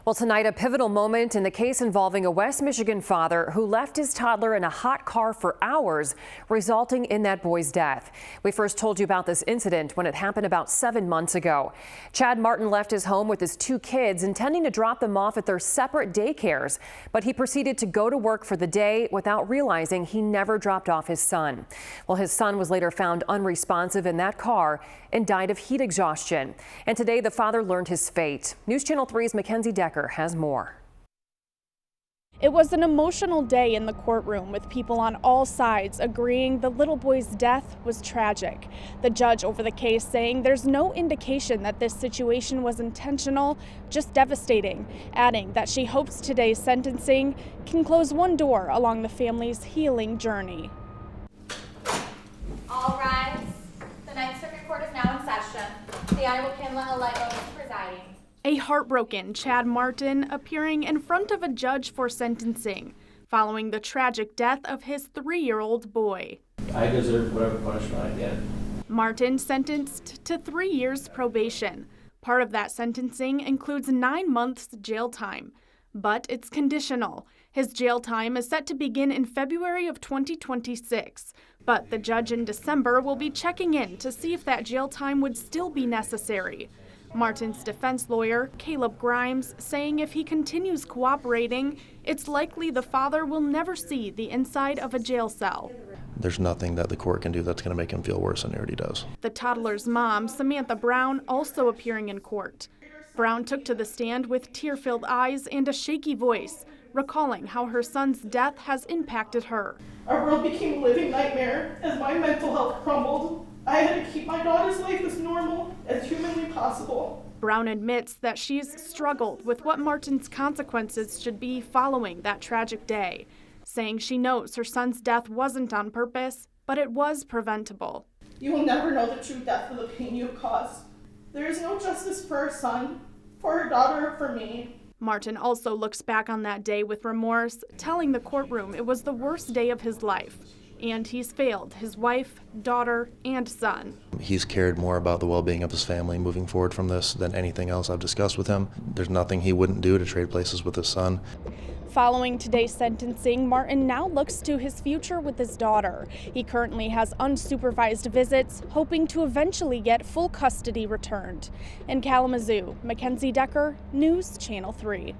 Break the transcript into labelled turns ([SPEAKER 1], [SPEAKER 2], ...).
[SPEAKER 1] Well, tonight, a pivotal moment in the case involving a West Michigan father who left his toddler in a hot car for hours, resulting in that boy's death. We first told you about this incident when it happened about 7 months ago. Chad Martin left his home with his 2 kids, intending to drop them off at their separate daycares, but he proceeded to go to work for the day without realizing he never dropped off his son. Well, his son was later found unresponsive in that car and died of heat exhaustion. And today, the father learned his fate. News Channel 3's Mackenzie Decker has more.
[SPEAKER 2] It was an emotional day in the courtroom with people on all sides agreeing the little boy's death was tragic. The judge over the case saying there's no indication that this situation was intentional, just devastating, adding that she hopes today's sentencing can close one door along the family's healing journey.
[SPEAKER 3] All rise. The Ninth Circuit Court is now in session. The Honorable Pamela Alego is presiding.
[SPEAKER 2] A heartbroken Chad Martin appearing in front of a judge for sentencing following the tragic death of his 3-year-old boy.
[SPEAKER 4] I deserve whatever punishment I get.
[SPEAKER 2] Martin sentenced to 3 years probation. Part of that sentencing includes 9 months jail time, but it's conditional. His jail time is set to begin in February of 2026, but the judge in December will be checking in to see if that jail time would still be necessary. Martin's defense lawyer, Caleb Grimes, saying if he continues cooperating, it's likely the father will never see the inside of a jail cell.
[SPEAKER 5] There's nothing that the court can do that's going to make him feel worse than he already does.
[SPEAKER 2] The toddler's mom, Samantha Brown, also appearing in court. Brown took to the stand with tear-filled eyes and a shaky voice, recalling how her son's death has impacted her.
[SPEAKER 6] Our world became a living nightmare as my mental health crumbled. I had to keep my daughter's life as normal as humanly possible.
[SPEAKER 2] Brown admits that she's struggled with what Martin's consequences should be following that tragic day, saying she knows her son's death wasn't on purpose, but it was preventable.
[SPEAKER 6] You will never know the true depth of the pain you have caused. There is no justice for her son, for her daughter, or for me.
[SPEAKER 2] Martin also looks back on that day with remorse, telling the courtroom it was the worst day of his life. And he's failed his wife, daughter, and son.
[SPEAKER 5] He's cared more about the well-being of his family moving forward from this than anything else I've discussed with him. There's nothing he wouldn't do to trade places with his son.
[SPEAKER 2] Following today's sentencing, Martin now looks to his future with his daughter. He currently has unsupervised visits, hoping to eventually get full custody returned. In Kalamazoo, Mackenzie Decker, News Channel 3.